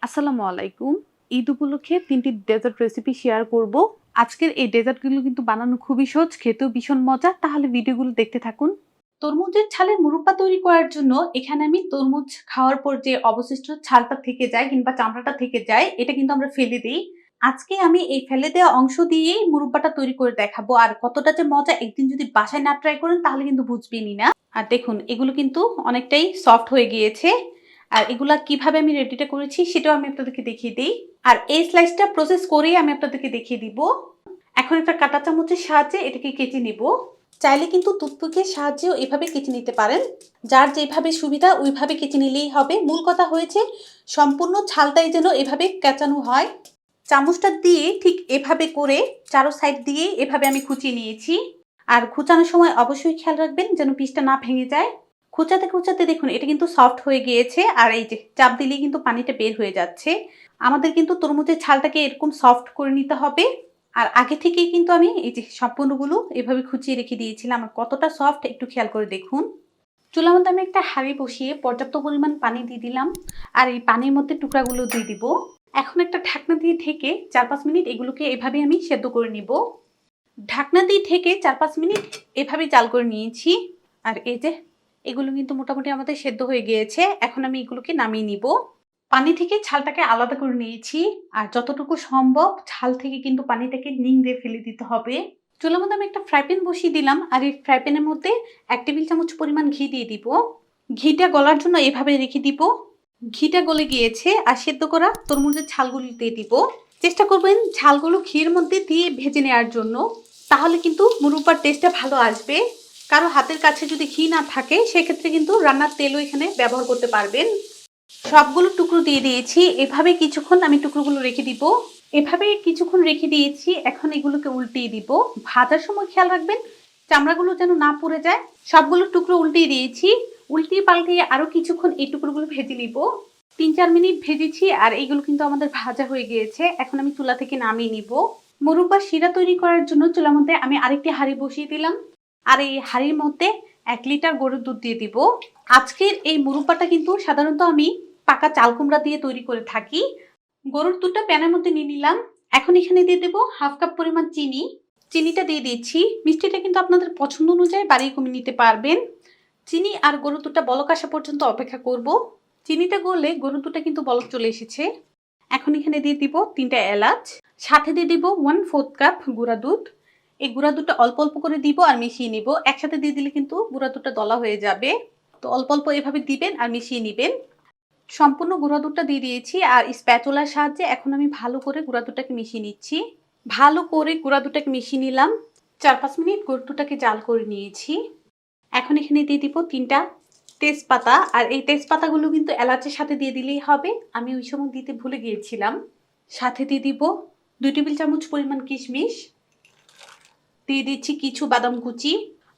আসসালামু আলাইকুম। ঈদ উপলক্ষে ৩টি ডেজার্ট রেসিপি শেয়ার করব। আজকের এই ডেজার্টগুলো কিন্তু বানানো খুবই সহজ, খেতেও ভীষণ মজা। তাহলে ভিডিওগুলো দেখতে থাকুন। তরমুজের ছালের মুরব্বা তৈরি করার জন্য এখানে আমি তরমুজ খাওয়ার পর যে অবশিষ্ট ছালটা থেকে যায় কিংবা চামড়াটা থেকে যায়, এটা কিন্তু আমরা ফেলে দিই। আজকে আমি এই ফেলে দেওয়া অংশ দিয়েই মুরব্বাটা তৈরি করে দেখাবো। আর কতটা যে মজা, একদিন যদি বাসায় না ট্রাই করেন তাহলে কিন্তু বুঝবেনই না। আর দেখুন, এগুলো কিন্তু অনেকটাই সফট হয়ে গিয়েছে। আর এগুলা কিভাবে আমি রেডিটা করেছি সেটাও আমি আপনাদেরকে দেখিয়ে দিই। আর এই স্লাইসটা প্রসেস করেই আমি আপনাদেরকে দেখিয়ে দিব। এখন একটা কাঁটা চামচের সাহায্যে এটাকে কেটে নিব। চাইলে কিন্তু টুথপিকের সাহায্যেও এভাবে কেটে নিতে পারেন। যার যেভাবে সুবিধা ওইভাবে কেটে নিলেই হবে। মূল কথা হয়েছে সম্পূর্ণ ছালটাই যেন এভাবে কেচানো হয়। চামচটা দিয়ে ঠিক এভাবে করে চারো সাইড দিয়ে এভাবে আমি খুঁচিয়ে নিয়েছি। আর খুঁচানোর সময় অবশ্যই খেয়াল রাখবেন যেন পিসটা না ভেঙে যায়। খোঁচাতে খোঁচাতে দেখুন এটা কিন্তু সফট হয়ে গিয়েছে। আর এই যে চাপ দিলেই কিন্তু পানিটা বের হয়ে যাচ্ছে। আমাদের কিন্তু তরমুজের ছালটাকে এরকম সফট করে নিতে হবে। আর আগে থেকেই কিন্তু আমি এই যে সম্পূর্ণগুলো এভাবে খুঁচিয়ে রেখে দিয়েছিলাম। আর কতটা সফট একটু খেয়াল করে দেখুন। চুলার মধ্যে আমি একটা হাঁড়ি বসিয়ে পর্যাপ্ত পরিমাণ পানি দিয়ে দিলাম। আর এই পানির মধ্যে টুকরাগুলো দিয়ে দিব। এখন একটা ঢাকনা দিয়ে ঢেকে ৪-৫ মিনিট এগুলোকে এভাবে আমি সেদ্ধ করে নিব। ঢাকনা দিয়ে ঢেকে ৪-৫ মিনিট এভাবে জাল করে নিয়েছি। আর এই যে এগুলো কিন্তু মোটামুটি আমাদের সেদ্ধ হয়ে গিয়েছে। এখন আমি এগুলোকে নামিয়ে নিব। পানি থেকে ছালটাকে আলাদা করে নিয়েছি। আর যতটুকু সম্ভব ছাল থেকে কিন্তু পানিটাকে নিংড়ে ফেলে দিতে হবে। চুলার মধ্যে আমি একটা ফ্রাই প্যান বসিয়ে দিলাম। আর এই ফ্রাই প্যানের মধ্যে ১ টেবিল চামচ পরিমাণ ঘি দিয়ে দিব। ঘিটা গলার জন্য এভাবে রেখে দিব। ঘিটা গলে গিয়েছে। আর সেদ্ধ করা তরমুজের ছালগুলো দিয়ে দিব। চেষ্টা করবেন ছালগুলো ঘির মধ্যে দিয়ে ভেজে নেওয়ার জন্য। তাহলে কিন্তু মুরব্বার টেস্টটা ভালো আসবে। কারো হাতের কাছে যদি ঘি না থাকে সেক্ষেত্রে কিন্তু রান্নার তেলও এখানে ব্যবহার করতে পারবেন। সবগুলো টুকরো দিয়ে দিয়েছি। এভাবে কিছুক্ষণ আমি টুকরোগুলো রেখে দিব। এভাবে কিছুক্ষণ রেখে দিয়েছি। এখন এগুলোকে উল্টিয়ে দিব। ভাজার সময় খেয়াল রাখবেন চামড়াগুলো যেন না পুড়ে যায়। সবগুলো টুকরো উল্টিয়ে দিয়েছি। উল্টিয়ে পাল্টিয়ে আরো কিছুক্ষণ এই টুকরোগুলো ভেজে নিব। ৩-৪ মিনিট ভেজেছি। আর এইগুলো কিন্তু আমাদের ভাজা হয়ে গিয়েছে। এখন আমি চুলা থেকে নামিয়ে নিব। মুরব্বার শিরা তৈরি করার জন্য চুলার মধ্যে আমি আরেকটি হাঁড়ি বসিয়ে দিলাম। আর এই হাঁড়ির মধ্যে ১ লিটার গরুর দুধ দিয়ে দিব। আজকের এই মুরব্বাটা কিন্তু সাধারণত আমি পাকা চাল কুমড়া দিয়ে তৈরি করে থাকি। গরুর দুধটা প্যানের মধ্যে নিয়ে নিলাম। এখন এখানে দিয়ে দেবো 1/2 কাপ পরিমাণ চিনি। চিনিটা দিয়ে দিচ্ছি। মিষ্টিটা কিন্তু আপনাদের পছন্দ অনুযায়ী বাড়িয়ে কমিয়ে নিতে পারবেন। চিনি আর গরুর দুধটা বলক আসা পর্যন্ত অপেক্ষা করব। চিনিটা গললে গরুর দুধটা কিন্তু বলক চলে এসেছে। এখন এখানে দিয়ে দিব 3টা এলাচ। সাথে দিয়ে দিব 1/4 কাপ গুঁড়া দুধ। এই গুঁড়া দুধটা অল্প অল্প করে দিব আর মিশিয়ে নিব। একসাথে দিয়ে দিলে কিন্তু গুঁড়া দুধটা দলা হয়ে যাবে। তো অল্প অল্প এভাবে দিবেন আর মিশিয়ে নিবেন। সম্পূর্ণ গুঁড়া দুধটা দিয়ে দিয়েছি। আর স্প্যাচুলার সাহায্যে এখন আমি ভালো করে গুঁড়া দুধটাকে মিশিয়ে নিচ্ছি। ভালো করে গুঁড়া দুধটাকে মিশিয়ে নিলাম। ৪-৫ মিনিট গুঁড়া দুধটাকে জাল করে নিয়েছি। এখন এখানে দিয়ে দিব 3টা তেজপাতা। আর এই তেজপাতাগুলো কিন্তু এলাচের সাথে দিয়ে দিলেই হবে। আমি ওই সময় দিতে ভুলে গিয়েছিলাম। সাথে দিয়ে দিব 2 টেবিল চামচ পরিমাণ কিশমিশ। দিয়ে দিচ্ছি কিছু বাদাম কুচি।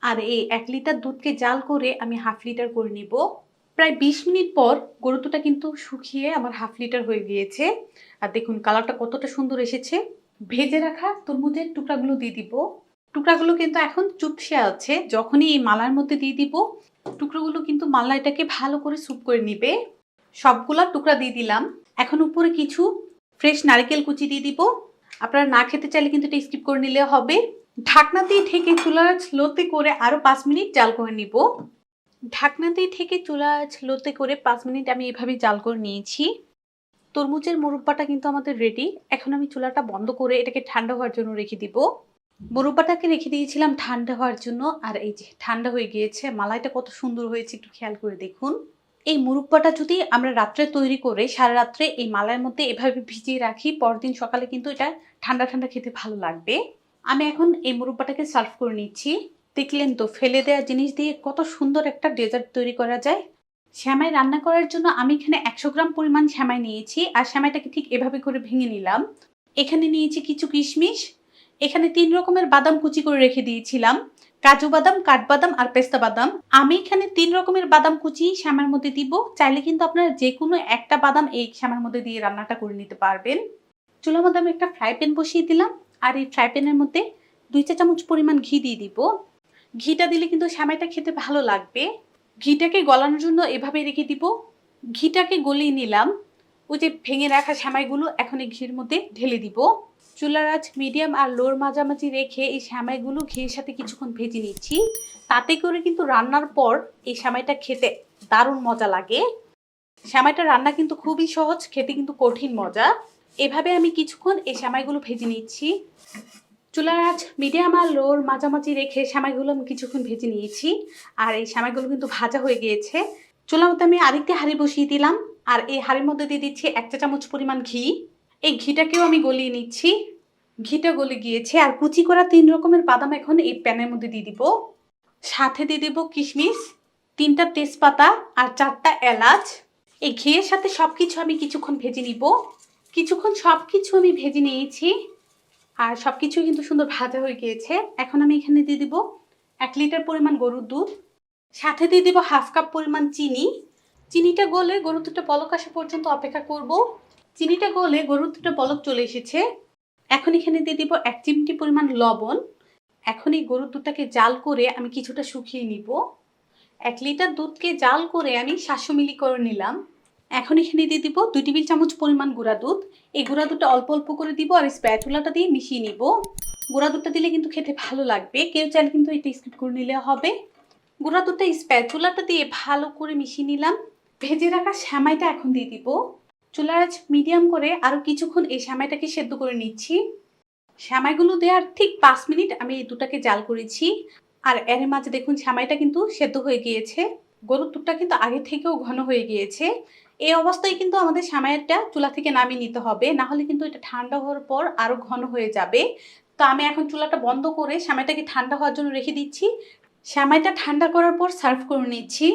আর এই 1 লিটার দুধকে জাল করে আমি 1/2 লিটার করে নিব। প্রায় 20 মিনিট পর গরুর দুধটা কিন্তু শুকিয়ে আমার 1/2 লিটার হয়ে গিয়েছে। আর দেখুন কালারটা কতটা সুন্দর এসেছে। ভেজে রাখা তরমুজের টুকরাগুলো দিয়ে দিব। টুকরাগুলো কিন্তু এখন চুপসে আছে। যখনই এই মালার মধ্যে দিয়ে দিব টুকরোগুলো কিন্তু মালাইটাকে ভালো করে স্যুপ করে নিবে। সবগুলা টুকরা দিয়ে দিলাম। এখন উপরে কিছু ফ্রেশ নারকেল কুচি দিয়ে দিব। আপনারা না খেতে চাইলে কিন্তু এটা স্কিপ করে নিলে হবে। ঢাকনা দিয়ে ঢেকে চুলার স্লোতে করে আরো 5 মিনিট জাল করে নিব। ঢাকনা দিয়ে ঢেকে চুলা স্লোতে করে 5 মিনিট আমি এভাবে জাল করে নিয়েছি। তরমুজের মুরব্বাটা কিন্তু আমাদের রেডি। এখন আমি চুলাটা বন্ধ করে এটাকে ঠান্ডা হওয়ার জন্য রেখে দিব। মুরব্বাটাকে রেখে দিয়েছিলাম ঠান্ডা হওয়ার জন্য। আর এই যে ঠান্ডা হয়ে গিয়েছে। মালাইটা কত সুন্দর হয়েছে একটু খেয়াল করে দেখুন। এই মুরব্বাটা যদি আমরা রাত্রে তৈরি করে সারা রাত্রে এই মালাইয়ের মধ্যে এভাবে ভিজিয়ে রাখি, পরদিন সকালে কিন্তু এটা ঠান্ডা ঠান্ডা খেতে ভালো লাগবে। আমি এখন এই মুরব্বাটাকে সার্ভ করে নিচ্ছি। দেখলেন তো ফেলে দেওয়া জিনিস দিয়ে কত সুন্দর একটা ডেজার্ট তৈরি করা যায়। সেমাই রান্না করার জন্য আমি এখানে 100 গ্রাম পরিমাণ সেমাই নিয়েছি। আর সেমাইটাকে ঠিক এভাবে করে ভেঙে নিলাম। এখানে নিয়েছি কিছু কিশমিশ। এখানে 3 রকমের বাদাম কুচি করে রেখে দিয়েছিলাম। কাজু বাদাম, কাঠবাদাম আর পেস্তা বাদাম। আমি এখানে 3 রকমের বাদাম কুচি সেমাইয়ের মধ্যে দিব। চাইলে কিন্তু আপনারা যে কোনো একটা বাদাম এই সেমাইয়ের মধ্যে দিয়ে রান্নাটা করে নিতে পারবেন। চুলার মধ্যে আমি একটা ফ্রাই প্যান বসিয়ে দিলাম। আর এই ফ্রাই প্যানের মধ্যে 2 চা চামচ পরিমাণ ঘি দিয়ে দিব। ঘিটা দিলে কিন্তু সেমাইটা খেতে ভালো লাগবে। ঘিটাকে গলানোর জন্য এভাবে রেখে দিব। ঘিটাকে গলিয়ে নিলাম। ওই যে ভেঙে রাখা সেমাইগুলো এখন এই ঘির মধ্যে ঢেলে দিব। চুলার আঁচ মিডিয়াম আর লোর মাঝামাঝি রেখে এই সেমাইগুলো ঘিয়ের সাথে কিছুক্ষণ ভেজে নিচ্ছি। তাতে করে কিন্তু রান্নার পর এই সেমাইটা খেতে দারুণ মজা লাগে। সেমাইটা রান্না কিন্তু খুবই সহজ, খেতে কিন্তু কঠিন মজা। এভাবে আমি কিছুক্ষণ এই সেমাইগুলো ভেজে নিচ্ছি। চুলার আঁচ মিডিয়াম আর লোর মাঝামাঝি রেখে সেমাইগুলো আমি কিছুক্ষণ ভেজে নিয়েছি। আর এই সেমাইগুলো কিন্তু ভাজা হয়ে গিয়েছে। চুলার মধ্যে আমি আরেকটি হাঁড়ি বসিয়ে দিলাম। আর এই হাঁড়ির মধ্যে দিয়ে দিচ্ছি 1 চা চামচ পরিমাণ ঘি। এই ঘিটাকেও আমি গলিয়ে নিচ্ছি। ঘিটা গলে গিয়েছে। আর কুচি করা 3 রকমের বাদাম এখন এই প্যানের মধ্যে দিয়ে দিব। সাথে দিয়ে দেব কিশমিশ, 3টা তেজপাতা আর 4টা এলাচ। এই ঘিয়ের সাথে সবকিছু আমি কিছুক্ষণ ভেজে নিব। কিছুক্ষণ সবকিছু আমি ভেজে নিয়েছি। আর সবকিছু কিন্তু সুন্দর ভাজা হয়ে গিয়েছে। এখন আমি এখানে দিয়ে দিব 1 লিটার পরিমাণ গরুর দুধ। সাথে দিয়ে দিব হাফ কাপ পরিমাণ চিনি। চিনিটা গলে গরুর দুধটা বলক আসা পর্যন্ত অপেক্ষা করব। চিনিটা গলে গরুর দুধটা বলক চলে এসেছে। এখন এখানে দিয়ে দিব 1 চিমটি পরিমাণ লবণ। এখন এই গরুর দুধটাকে জাল করে আমি কিছুটা শুকিয়ে নিব। 1 লিটার দুধকে জাল করে আমি 700 মিলি করে নিলাম। এখন এখানে দিয়ে দিব 2 টেবিল চামচ পরিমাণ গুঁড়া দুধ। এই গুঁড়া দুধটা অল্প অল্প করে দিব আর স্প্যাচুলাটা দিয়ে মিশিয়ে নিব। গুঁড়া দুধটা দিলে কিন্তু খেতে ভালো লাগবে, কেউ চাইলে কিন্তু এটা স্কিপ করে নিলে হবে। গুঁড়া দুধটা স্প্যাচুলাটা দিয়ে ভালো করে মিশিয়ে নিলাম। ভেজে রাখা সেমাইটা এখন দিয়ে দিব। চুলার আঁচ মিডিয়াম করে আরও কিছুক্ষণ এই সেমাইটাকে সেদ্ধ করে নিচ্ছি। সেমাইগুলো দেওয়ার ঠিক 5 মিনিট আমি এই দুধটাকে জাল করেছি। আর এর মাঝে দেখুন সেমাইটা কিন্তু সেদ্ধ হয়ে গিয়েছে। গরুর দুধটা কিন্তু আগে থেকেও ঘন হয়ে গিয়েছে। এই অবস্থায় কিন্তু আমাদের সেমাইটা চুলা থেকে নামিয়ে নিতে হবে, না হলে কিন্তু এটা ঠান্ডা হওয়ার পর আরও ঘন হয়ে যাবে। তো আমি এখন চুলাটা বন্ধ করে সেমাইটাকে ঠান্ডা হওয়ার জন্য রেখে দিচ্ছি। সেমাইটা ঠান্ডা করার পর সার্ভ করে নিচ্ছি।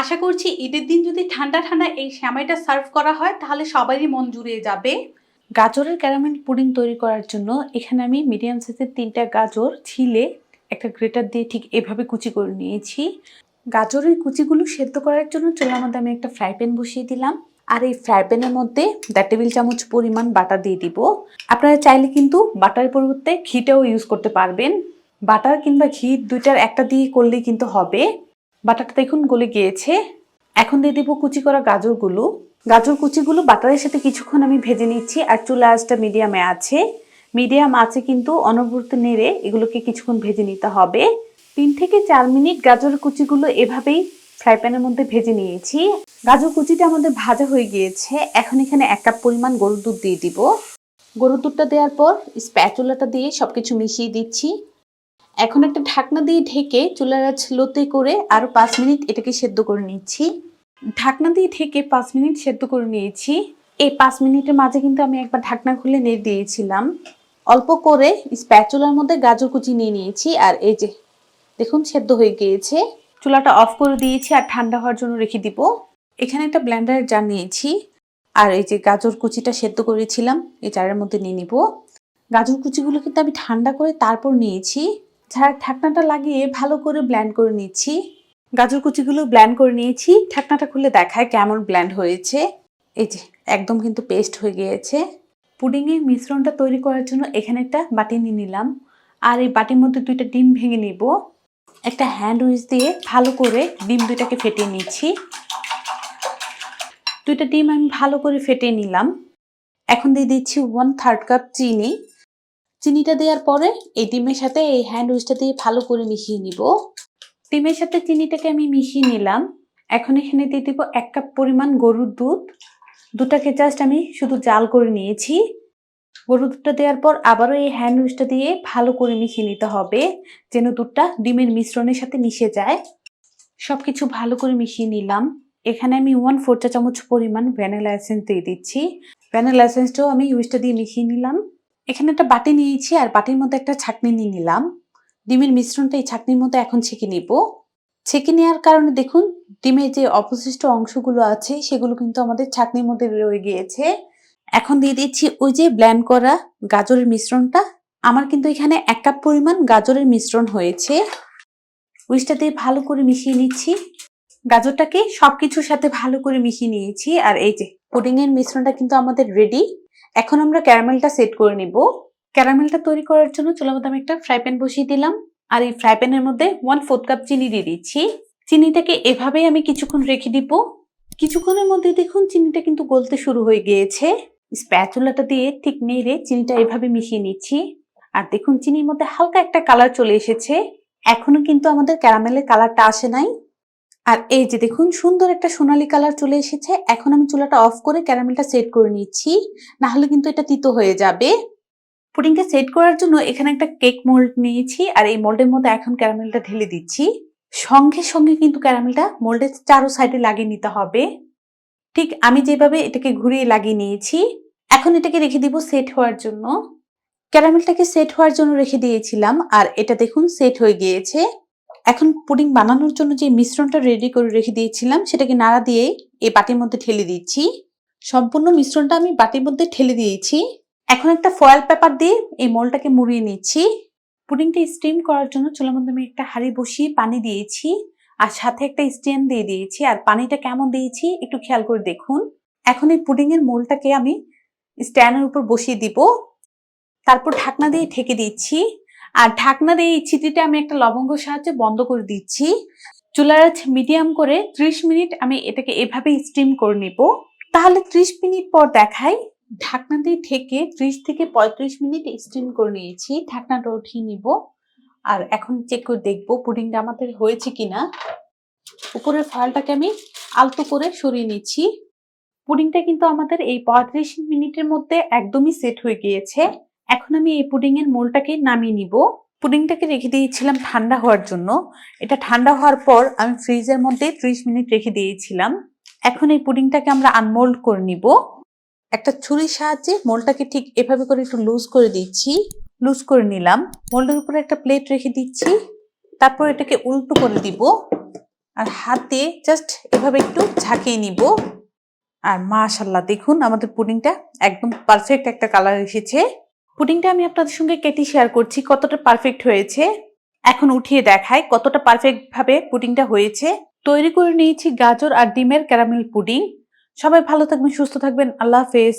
আশা করছি ঈদের দিন যদি ঠান্ডা ঠান্ডা এই সেমাইটা সার্ভ করা হয় তাহলে সবারই মন জুড়িয়ে যাবে। গাজরের ক্যারামেল পুডিং তৈরি করার জন্য এখানে আমি মিডিয়াম সাইজের 3টা গাজর ছিলে একটা গ্রেটার দিয়ে ঠিক এভাবে কুচি করে নিয়েছি। গাজরের কুচিগুলো সেদ্ধ করার জন্য চুলার মধ্যে আমি একটা ফ্রাই প্যান বসিয়ে দিলাম। আর এই ফ্রাই প্যানের মধ্যে 1.5 টেবিল চামচ পরিমাণ বাটার দিয়ে দিব। আপনারা চাইলে কিন্তু বাটারের পরিবর্তে ঘিটাও ইউজ করতে পারবেন। বাটার কিংবা ঘি দুইটার একটা দিয়ে করলেই কিন্তু হবে। বাটারটা দেখুন গলে গিয়েছে। এখন দিয়ে দিব কুচি করা গাজরগুলো। গাজর কুচিগুলো বাটারের সাথে কিছুক্ষণ আমি ভেজে নিচ্ছি। আর চুলা আঁচটা মিডিয়ামে আছে। মিডিয়াম আছে কিন্তু অনবরত নেড়ে এগুলোকে কিছুক্ষণ ভেজে নিতে হবে। 3 থেকে 4 মিনিট গাজর কুচিগুলো এভাবেই ফ্রাই প্যানের মধ্যে ভেজে নিয়েছি। গাজর কুচিটা আমাদের ভাজা হয়ে গিয়েছে। এখন এখানে 1 কাপ পরিমাণ গরুর দুধ দিয়ে দিব। গরুর দুধটা দেওয়ার পর স্প্যাচুলাটা দিয়ে সবকিছু মিশিয়ে দিচ্ছি। এখন একটা ঢাকনা দিয়ে ঢেকে চুলার আঁচ লোতে করে আরও 5 মিনিট এটাকে সেদ্ধ করে নিচ্ছি। ঢাকনা দিয়ে ঢেকে 5 মিনিট সেদ্ধ করে নিয়েছি। এই 5 মিনিটের মাঝে কিন্তু আমি একবার ঢাকনা খুলে নেড়ে দিয়েছিলাম। অল্প করে স্প্যাচুলার মধ্যে গাজর কুচি নিয়ে নিয়েছি। আর এই যে দেখুন সেদ্ধ হয়ে গিয়েছে। চুলাটা অফ করে দিয়েছি আর ঠান্ডা হওয়ার জন্য রেখে দিব। এখানে একটা ব্লেন্ডারের জার নিয়েছি। আর এই যে গাজর কুচিটা সেদ্ধ করেছিলাম এই জারের মধ্যে নিয়ে নিব। গাজর কুচিগুলো কিন্তু আমি ঠান্ডা করে তারপর নিয়েছি। ঝাড় ঢাকনাটা লাগিয়ে ভালো করে ব্লেন্ড করে নিচ্ছি। গাজর কুচিগুলো ব্লেন্ড করে নিয়েছি। ঢাকনাটা খুলে দেখায় কেমন ব্লেন্ড হয়েছে। এই যে একদম কিন্তু পেস্ট হয়ে গিয়েছে। পুডিংয়ের মিশ্রণটা তৈরি করার জন্য এখানে একটা বাটি নিয়ে নিলাম। আর এই বাটির মধ্যে 2টা ডিম ভেঙে নিব। একটা হ্যান্ড উইচ দিয়ে ভালো করে ডিম 2টাকে ফেটিয়ে নিচ্ছি। 2টা ডিম আমি ভালো করে ফেটিয়ে নিলাম। এখন দিয়ে দিচ্ছি 1/3 কাপ চিনি। চিনিটা দেওয়ার পরে এই ডিমের সাথে এই হ্যান্ড উইচটা দিয়ে ভালো করে মিশিয়ে নিব। ডিমের সাথে চিনিটাকে আমি মিশিয়ে নিলাম। এখন এখানে দিয়ে দিব 1 কাপ পরিমাণ গরুর দুধ। দুধটাকে জাস্ট আমি শুধু জাল করে নিয়েছি। গরুর দুধটা দেওয়ার পর আবারও এই হ্যান্ড উইচটা দিয়ে ভালো করে মিশিয়ে নিতে হবে, যেন দুধটা ডিমের মিশ্রণের সাথে মিশে যায়। সবকিছু ভালো করে মিশিয়ে নিলাম। এখানে আমি 1/4 চা চামচ পরিমাণ ভ্যানিলা এসেন্স দিয়ে দিচ্ছি। ভ্যানিলা এসেন্সটাও আমি উইচটা দিয়ে মিশিয়ে নিলাম। এখানে একটা বাটি নিয়েছি আর বাটির মধ্যে একটা ছাঁকনি নিয়ে নিলাম। ডিমের মিশ্রণটা এই ছাঁকনির মধ্যে এখন ছেঁকে নিব। ছেঁকে নেওয়ার কারণে দেখুন ডিমের যে অবশিষ্ট অংশগুলো আছে সেগুলো কিন্তু আমাদের ছাঁকনির মধ্যে রয়ে গিয়েছে। এখন দিয়ে দিচ্ছি ওই যে ব্লেন্ড করা গাজরের মিশ্রণটা। আমার কিন্তু এখানে 1 কাপ পরিমাণ গাজরের মিশ্রণ হয়েছে। উইচটা দিয়ে ভালো করে মিশিয়ে নিচ্ছি। গাজরটাকে সবকিছুর সাথে ভালো করে মিশিয়ে নিয়েছি। আর এই যে পুডিং এর মিশ্রণটা কিন্তু আমাদের রেডি। এখন আমরা ক্যারামেলটা সেট করে নিব। ক্যারামেলটা তৈরি করার জন্য চুলার মধ্যে আমি একটা ফ্রাই প্যান বসিয়ে দিলাম। আর এই ফ্রাই প্যানের মধ্যে 1/4 কাপ চিনি দিয়ে দিচ্ছি। চিনিটাকে এভাবেই আমি কিছুক্ষণ রেখে দিব। কিছুক্ষণের মধ্যে দেখুন চিনিটা কিন্তু গলতে শুরু হয়ে গিয়েছে। স্প্যাচুলাটা দিয়ে ঠিক নেড়ে চিনিটা এভাবে মিশিয়ে নিচ্ছি। আর দেখুন চিনির মধ্যে হালকা একটা কালার চলে এসেছে। এখনো কিন্তু আমাদের ক্যারামেলের কালারটা আসে নাই। আর এই যে দেখুন সুন্দর একটা সোনালী কালার চলে এসেছে। এখন আমি চুলাটা অফ করে ক্যারামেলটা সেট করে নিচ্ছি, না হলে কিন্তু এটা তিতো হয়ে যাবে। পুডিংটা সেট করার জন্য এখানে একটা কেক মোল্ড নিয়েছি, আর এই মোল্ডের মধ্যে এখন ক্যারামেলটা ঢেলে দিচ্ছি। সঙ্গে সঙ্গে কিন্তু ক্যারামেলটা মোল্ডের চারো সাইডে লাগিয়ে নিতে হবে। ঠিক আমি যেভাবে এটাকে ঘুরিয়ে লাগিয়ে নিয়েছি। এখন এটাকে রেখে দিব সেট হওয়ার জন্য। ক্যারামেলটাকে সেট হওয়ার জন্য রেখে দিয়েছিলাম, আর এটা দেখুন সেট হয়ে গিয়েছে। এখন পুডিং বানানোর জন্য যে মিশ্রণটা রেডি করে রেখে দিয়েছিলাম সেটাকে নাড়া দিয়ে এই বাটির মধ্যে ঢেলে দিচ্ছি। সম্পূর্ণ মিশ্রণটা আমি বাটির মধ্যে ঢেলে দিয়েছি। এখন একটা ফয়েল পেপার দিয়ে এই মোলটাকে মুড়িয়ে নিচ্ছি। পুডিংটা স্টিম করার জন্য চুলার মধ্যে আমি একটা হাঁড়ি বসিয়ে পানি দিয়েছি, আর সাথে একটা স্ট্যান্ড দিয়ে দিয়েছি। আর পানিটা কেমন দিয়েছি একটু খেয়াল করে দেখুন। এখন এই পুডিং এর মোলটাকে আমি স্ট্যান্ডের উপর বসিয়ে দিব, তারপর ঢাকনা দিয়ে ঢেকে দিচ্ছি। আর ঢাকনা দিয়ে এই ছিটিটা আমি একটা লবঙ্গ সাহায্যে বন্ধ করে দিচ্ছি। চুলার আঁচ মিডিয়াম করে 30 মিনিট আমি এটাকে এভাবে স্টিম করে নিব। তাহলে 30 মিনিট পর দেখাই। ঢাকনা দিয়ে ঢেকে 30 থেকে 35 মিনিট স্টিম করে নিয়েছি। ঢাকনাটা উঠিয়ে নিব, আর এখন চেক করে দেখবো পুডিংটা আমাদের হয়েছে কিনা। উপরের ফয়েলটাকে আমি আলতো করে সরিয়ে নিচ্ছি। পুডিংটা কিন্তু আমাদের এই 35 মিনিটের মধ্যে একদমই সেট হয়ে গিয়েছে। এখন আমি এই পুডিং এর মোলটাকে নামিয়ে নিব। পুডিংটাকে রেখে দিয়েছিলাম ঠান্ডা হওয়ার জন্য। এটা ঠান্ডা হওয়ার পর আমি ফ্রিজের মধ্যে 30 মিনিট রেখে দিয়েছিলাম। এখন এই পুডিংটাকে আমরা আনমোল্ড করে নিব। একটা ছুরির সাহায্যে মোলটাকে ঠিক এভাবে করে একটু লুজ করে দিচ্ছি। লুজ করে নিলাম। মোল্ডের উপরে একটা প্লেট রেখে দিচ্ছি, তারপর এটাকে উল্টো করে দিব, আর হাত দিয়ে জাস্ট এভাবে একটু ঝাঁকিয়ে নিব। আর মাশাআল্লাহ দেখুন আমাদের পুডিংটা একদম পারফেক্ট একটা কালার এসেছে। পুডিংটা আমি আপনাদের সঙ্গে কেটে শেয়ার করছি কতটা পারফেক্ট হয়েছে। এখন উঠিয়ে দেখাই কতটা পারফেক্ট ভাবে পুডিংটা হয়েছে। তৈরি করে নিয়েছি গাজর আর ডিমের ক্যারামেল পুডিং। সবাই ভালো থাকবেন, সুস্থ থাকবেন। আল্লাহ হাফেজ।